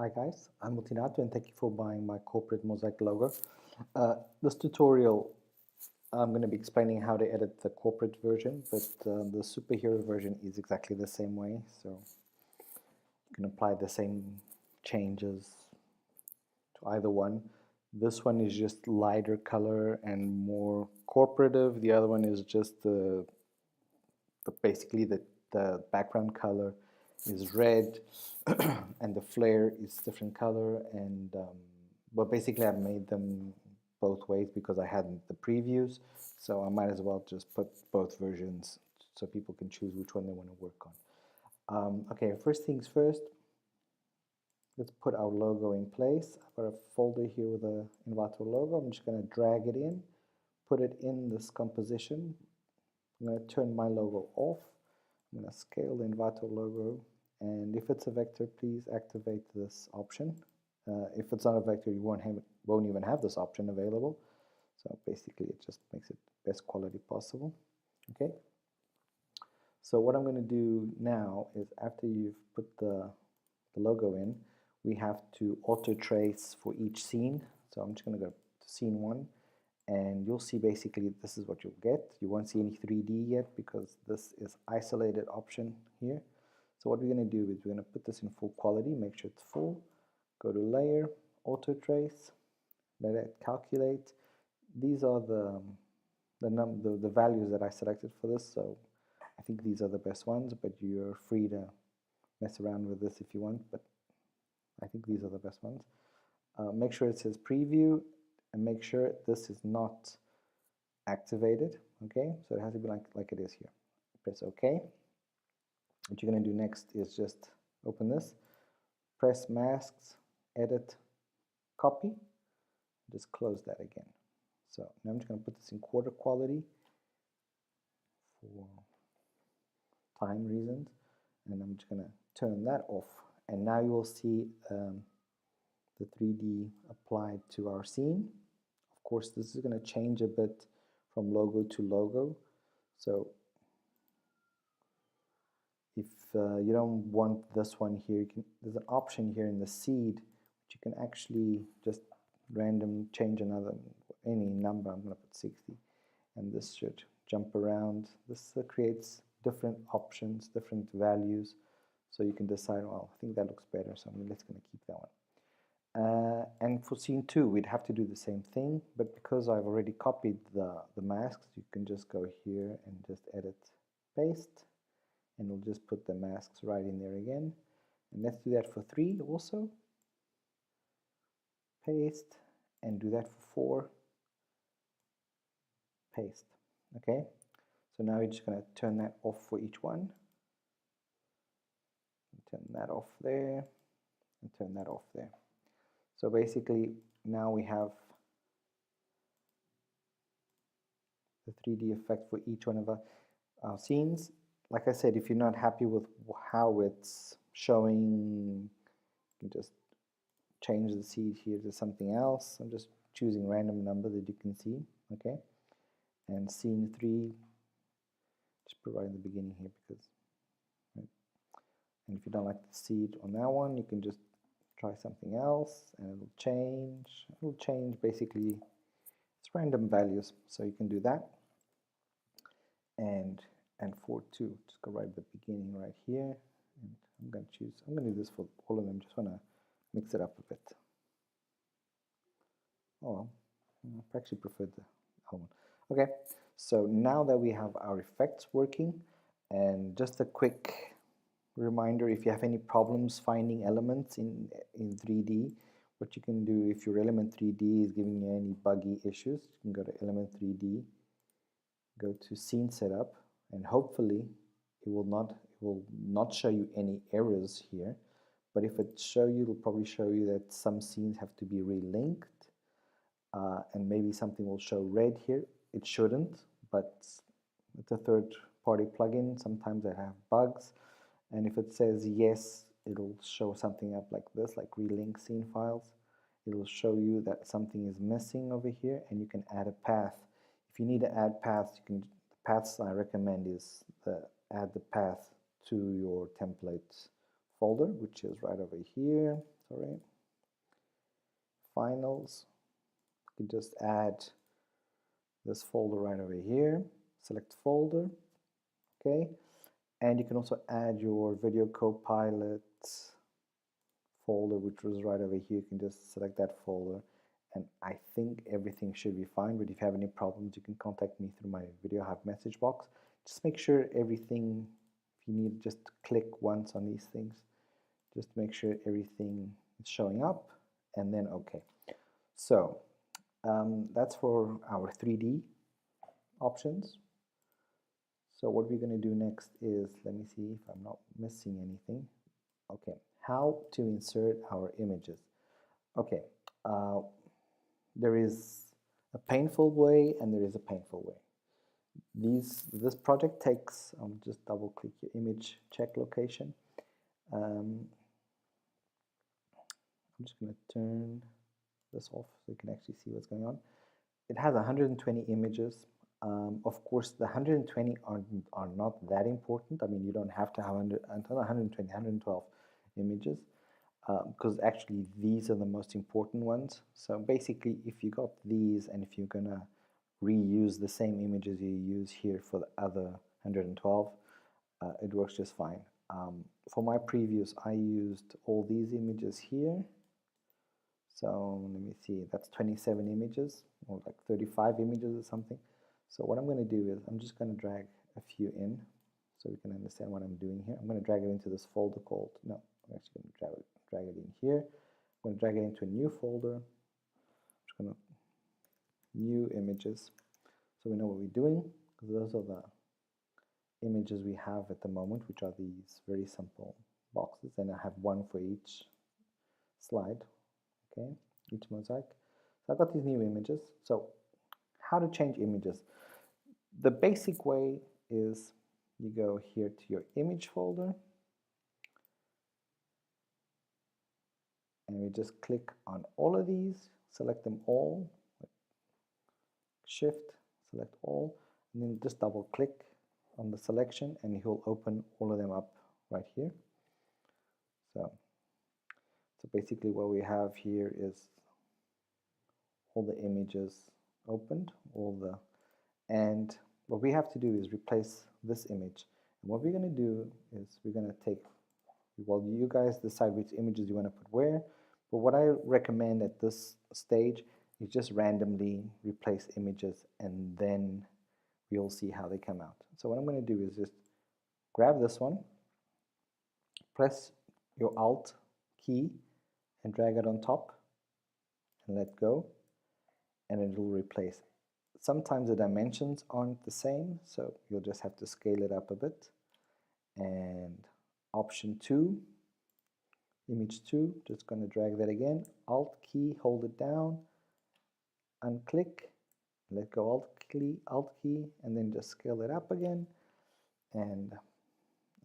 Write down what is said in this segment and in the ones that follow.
Hi guys, I'm Mutinato and thank you for buying my corporate mosaic logo. This tutorial I'm going to be explaining how to edit the corporate version, but the superhero version is exactly the same way, so you can apply the same changes to either one. This one is just lighter color and more corporative. The other one is just basically the background color is red and the flare is different color, and but basically I've made them both ways because I had the previews, so I might as well just put both versions so people can choose which one they want to work on. Okay, first things first, let's put our logo in place. I've got a folder here with a Envato logo. I'm just going to drag it in, put it in this composition. I'm going to turn my logo off. I'm going to scale the Envato logo, and if it's a vector, please activate this option. If it's not a vector, you won't even have this option available. So basically, it just makes it best quality possible. Okay. So what I'm going to do now is, after you've put the logo in, we have to auto trace for each scene. So I'm just going to go to scene 1. And you'll see basically this is what you'll get. You won't see any 3D yet because this is isolated option here. So what we're going to do is we're going to put this in full quality, make sure it's full, go to layer, auto trace, let it calculate. These are the values that I selected for this, so I think these are the best ones, but you're free to mess around with this if you want, but I think these are the best ones. Make sure it says preview, and make sure this is not activated. Okay, so it has to be like it is here. Press OK. What you're going to do next is just open this, press masks, edit, copy, just close that again. So now I'm just going to put this in quarter quality for time reasons, and I'm just going to turn that off, and now you will see the 3D applied to our scene. Of course, this is going to change a bit from logo to logo. So if you don't want this one here, there's an option here in the seed which you can actually just random change any number. I'm going to put 60, and this should jump around. This creates different options, different values, so you can decide, well, I think that looks better, so I'm just going to keep that one. And for scene 2, we'd have to do the same thing, but because I've already copied the masks, you can just go here and just edit, paste, and we'll just put the masks right in there again. And let's do that for 3 also. Paste, and do that for 4. Paste. Okay, so now we're just going to turn that off for each one. Turn that off there, and turn that off there. So basically, now we have the 3D effect for each one of our scenes. Like I said, if you're not happy with how it's showing, you can just change the seed here to something else. I'm just choosing random number that you can see, okay? And scene 3, just put right in the beginning here because, right? And if you don't like the seed on that one, you can just try something else and it'll change. It'll change basically, it's random values, so you can do that. And for 2, just go right at the beginning right here, and I'm going to do this for all of them. Just want to mix it up a bit. Oh well, I actually preferred the other one. Okay, so now that we have our effects working, and just a quick reminder, if you have any problems finding elements in 3D, what you can do if your element 3D is giving you any buggy issues, you can go to element 3D, go to scene setup, and hopefully it will not show you any errors here, but if it it'll probably show you that some scenes have to be relinked, and maybe something will show red here. It shouldn't, but it's a third-party plugin. Sometimes they have bugs, and if it says yes, it'll show something up like this, like relink scene files. It'll show you that something is missing over here, and you can add a path. If you need to add paths, the paths I recommend is add the path to your template folder, which is right over here. Sorry, finals. You can just add this folder right over here. Select folder, okay, and you can also add your Video Copilot folder, which was right over here. You can just select that folder, and I think everything should be fine. But if you have any problems, you can contact me through my Video Hub message box. Just make sure everything, if you need, just click once on these things, just make sure everything is showing up, and then okay. So that's for our 3D options. So what we're going to do next is, let me see if I'm not missing anything. Okay, how to insert our images. Okay, there is a painful way and there is a painful way. This project takes, just double click your image, check location. I'm just going to turn this off so you can actually see what's going on. It has 120 images. Of course, the 120 are not that important. I mean, you don't have to have 120, 112 images, because actually these are the most important ones. So basically, if you got these and if you're gonna reuse the same images you use here for the other 112, it works just fine. For my previews, I used all these images here. So let me see, that's 27 images, or like 35 images or something. So what I'm going to do is I'm just going to drag a few in so we can understand what I'm doing here. I'm going to drag it into this folder called, no, I'm actually going to drag it in here. I'm going to drag it into a new folder. I'm just going to new images so we know what we're doing, because those are the images we have at the moment, which are these very simple boxes, and I have one for each slide. Okay, each mosaic. So I've got these new images. So how to change images? The basic way is you go here to your image folder and we just click on all of these, select them all, shift, select all, and then just double click on the selection and he'll open all of them up right here. So basically what we have here is all the images opened, and what we have to do is replace this image. And what we're going to do is we're going to take, well, you guys decide which images you want to put where, but what I recommend at this stage is just randomly replace images and then we'll see how they come out. So what I'm going to do is just grab this one, press your Alt key and drag it on top and let go, and it will replace. Sometimes the dimensions aren't the same, so you'll just have to scale it up a bit. And option 2, image 2, just going to drag that again, Alt key, hold it down, unclick, let go Alt key, and then just scale it up again, and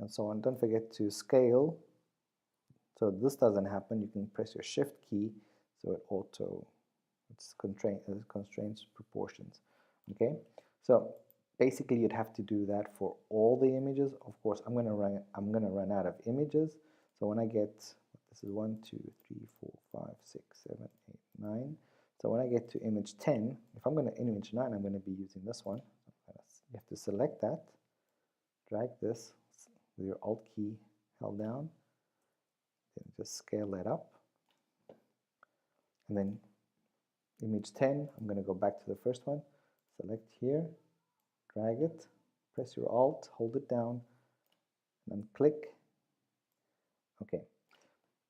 so on. Don't forget to scale. So this doesn't happen, you can press your Shift key, so it constrains proportions. Okay, so basically you'd have to do that for all the images. Of course, I'm gonna run out of images. So when I get, this is 1, 2, 3, 4, 5, 6, 7, 8, 9. So when I get to image 10, if I'm going to image 9, I'm going to be using this one. You have to select that, drag this with your Alt key held down, then just scale that up, and then image 10, I'm going to go back to the first one, select here, drag it, press your Alt, hold it down, and then click. Okay.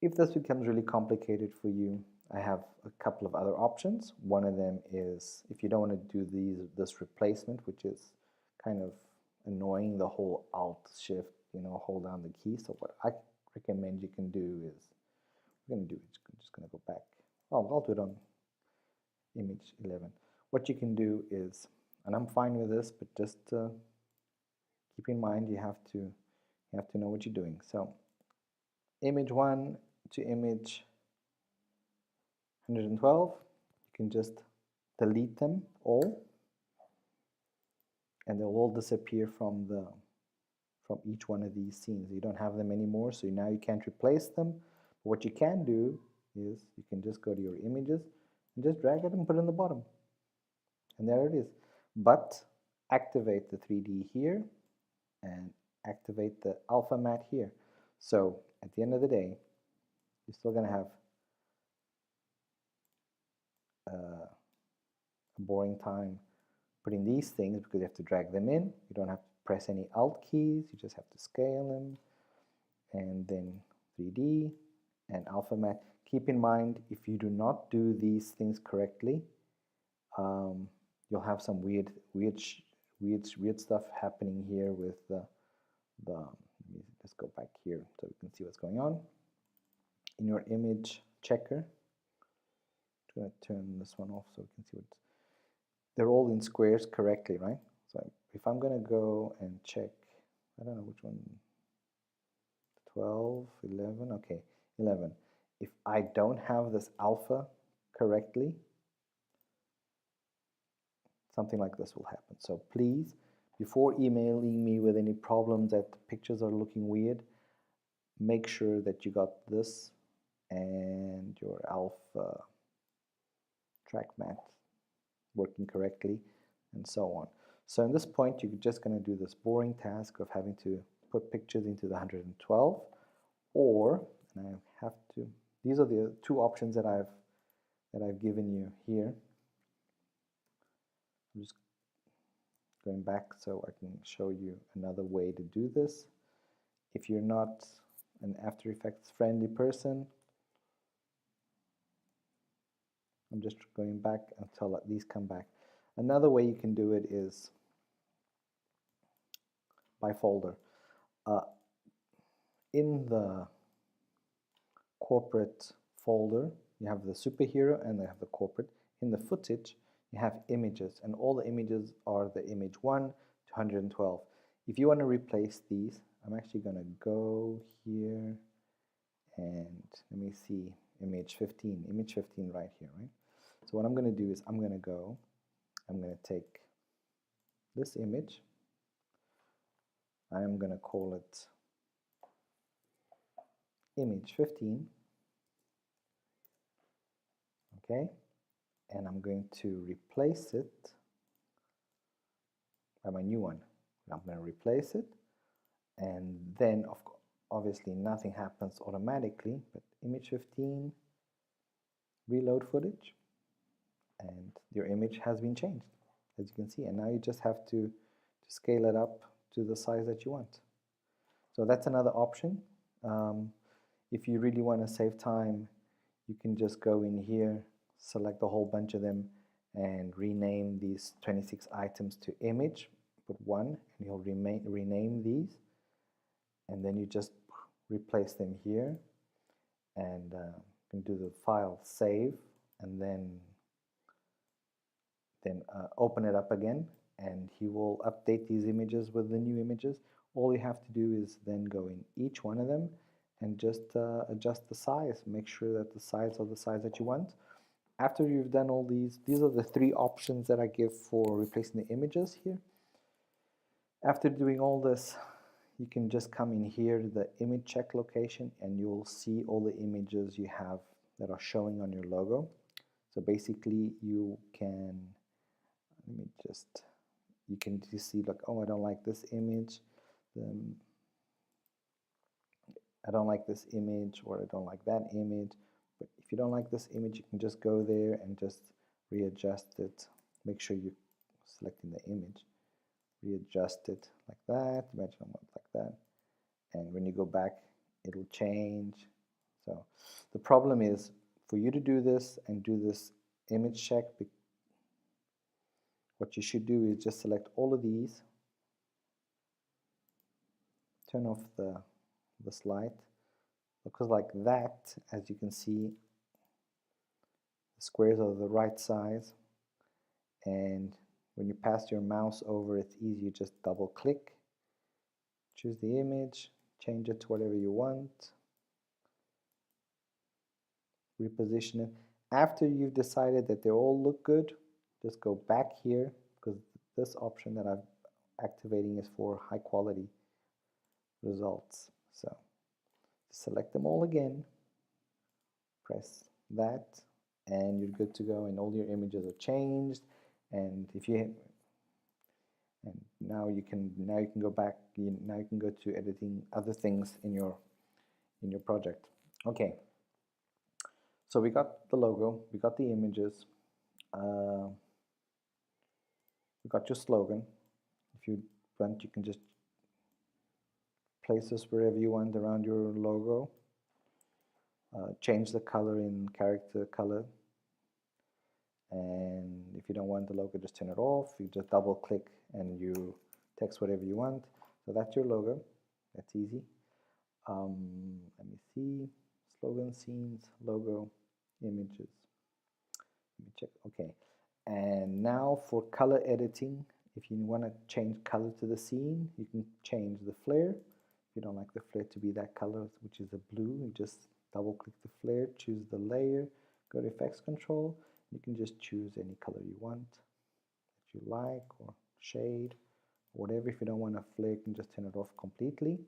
If this becomes really complicated for you, I have a couple of other options. One of them is if you don't want to do this replacement, which is kind of annoying, the whole Alt Shift, hold down the key. So what I recommend you can do is, I'm just going to go back. Oh, I'll do it on image 11. What you can do is, and I'm fine with this, but just keep in mind you have to know what you're doing. So image 1 to image 112, you can just delete them all, and they'll all disappear from from each one of these scenes. You don't have them anymore, so now you can't replace them. What you can do is you can just go to your images and just drag it and put it in the bottom. And there it is. But activate the 3D here and activate the alpha matte here. So at the end of the day, you're still going to have a boring time putting these things because you have to drag them in. You don't have to press any alt keys. You just have to scale them. And then 3D and alpha matte. Keep in mind, if you do not do these things correctly, you'll have some weird stuff happening here with the let me just go back here so we can see what's going on. In your image checker, I'm going to turn this one off so we can see what they're all in squares correctly, right? So if I'm going to go and check, I don't know which one, 12, 11, okay, 11. If I don't have this alpha correctly, something like this will happen. So please, before emailing me with any problems that the pictures are looking weird, make sure that you got this and your alpha track matte working correctly and so on. So in this point, you're just going to do this boring task of having to put pictures into the 112, or, and I have to, these are the two options that I've given you here. I'm just going back so I can show you another way to do this. If you're not an After Effects friendly person, I'm just going back until these come back. Another way you can do it is by folder. In the corporate folder, you have the superhero and you have the corporate. In the footage, you have images, and all the images are the image 1 to 112. If you want to replace these, I'm actually going to go here and let me see, image 15 right here, right? So what I'm going to do is I'm going to take this image, I'm going to call it image 15, okay, and I'm going to replace it by my new one. I'm going to replace it, and then obviously nothing happens automatically, but image 15, reload footage, and your image has been changed, as you can see, and now you just have to scale it up to the size that you want. So that's another option. If you really want to save time, you can just go in here, select a whole bunch of them, and rename these 26 items to image, put 1, and you'll rename these, and then you just replace them here, and you can do the file save, and then open it up again, and he will update these images with the new images. All you have to do is then go in each one of them and just adjust the size, make sure that the sides are the size that you want. After you've done all these are the 3 options that I give for replacing the images here. After doing all this, you can just come in here to the image check location, and you'll see all the images you have that are showing on your logo. So basically you can, you can just see like, oh, I don't like this image, I don't like this image, or I don't like that image. But if you don't like this image, you can just go there and just readjust it. Make sure you're selecting the image. Readjust it like that. Imagine I want like that. And when you go back, it'll change. So the problem is, for you to do this and do this image check, what you should do is just select all of these, turn off the slide, because like that, as you can see, the squares are the right size, and when you pass your mouse over, it's easy. You just double click, choose the image, change it to whatever you want, reposition it. After you've decided that they all look good, just go back here, because this option that I'm activating is for high quality. results. So select them all again, press that, and you're good to go, and all your images are changed. And if you and now you can go back, now you can go to editing other things in your project. Okay, so we got the logo, we got the images, we got your slogan. If you want, you can just place this wherever you want around your logo. Change the color in character color, and if you don't want the logo, just turn it off. You just double click and you text whatever you want. So that's your logo. That's easy. Let me see, slogan, scenes, logo, images. Let me check. Okay, and now for color editing, if you want to change color to the scene, you can change the flare. If you don't like the flare to be that color, which is a blue, you just double click the flare, choose the layer, go to effects control. You can just choose any color you want that you like, or shade, whatever. If you don't want a flare, you can just turn it off completely.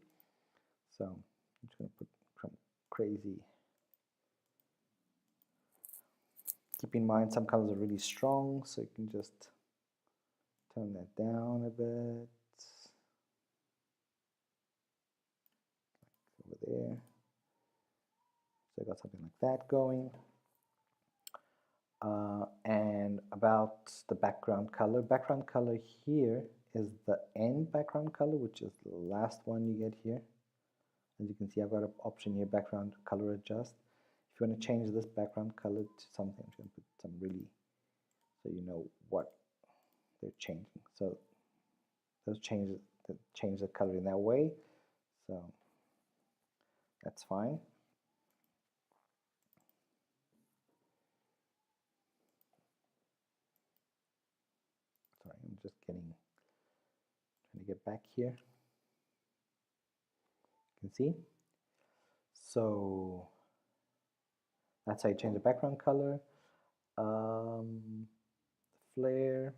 So I'm just going to put some crazy. Keep in mind some colors are really strong, so you can just turn that down a bit. Like over there. So I got something like that going. And about the background color. Background color here is the end background color, which is the last one you get here. As you can see, I've got an option here, background color adjust. If you want to change this background color to something, I'm just going to put some really, so you know what they're changing. So those change the color in that way. So that's fine. Sorry, I'm just trying to get back here. You can see. So that's how you change the background color. Flare.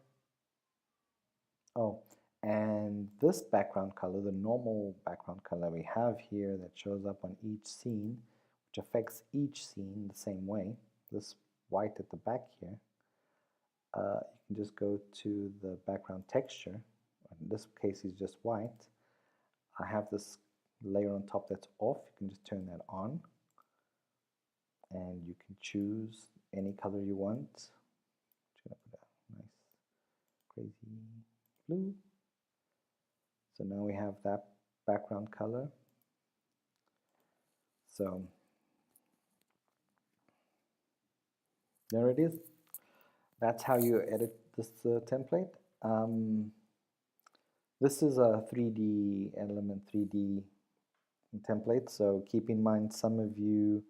Oh, and this background color, the normal background color we have here that shows up on each scene, which affects each scene the same way, this white at the back here, you can just go to the background texture. In this case, it's just white. I have this layer on top that's off. You can just turn that on, and you can choose any color you want. I'm just gonna put a nice crazy blue. So now we have that background color. So there it is. That's how you edit this template. This is a 3D element 3D template, so keep in mind, some of you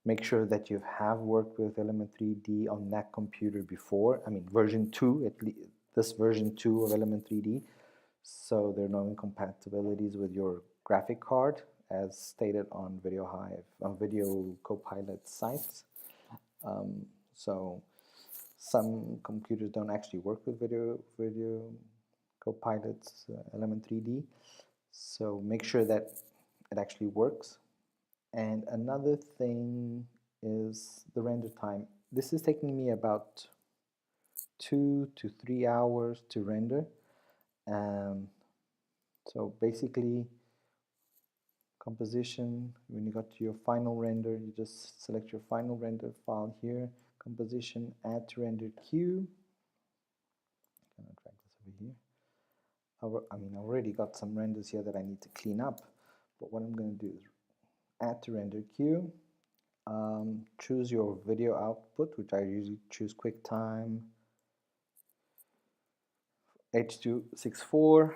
make sure that you have worked with Element 3D on that computer before. I mean, version 2, at least this version 2 of Element 3D. So there are no incompatibilities with your graphic card, as stated on Video Copilot sites. So some computers don't actually work with Video Copilot's Element 3D. So make sure that it actually works. And another thing is the render time. This is taking me about 2 to 3 hours to render. So basically, composition, when you got to your final render, you just select your final render file here, composition, add to render queue. I'm gonna drag this over here. I mean, I already got some renders here that I need to clean up, but what I'm going to do is add to render queue. Choose your video output, which I usually choose QuickTime H.264,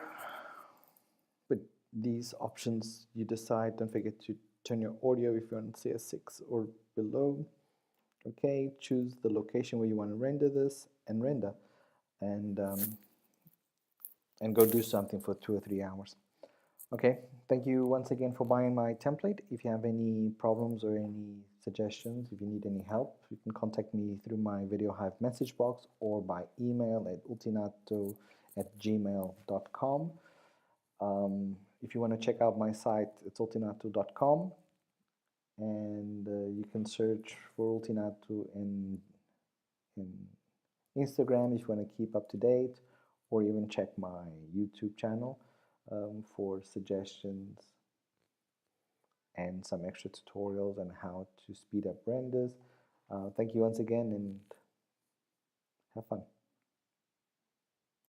but these options you decide. Don't forget to turn your audio if you're on CS6 or below. Okay, choose the location where you want to render this and render, and go do something for 2 or 3 hours. Okay, thank you once again for buying my template. If you have any problems or any suggestions, if you need any help, you can contact me through my VideoHive message box or by email at ultinato@gmail.com. if you want to check out my site, it's ultinatu.com, and you can search for Ultinatu in Instagram if you want to keep up to date, or even check my YouTube channel for suggestions and some extra tutorials on how to speed up renders. Thank you once again, and have fun.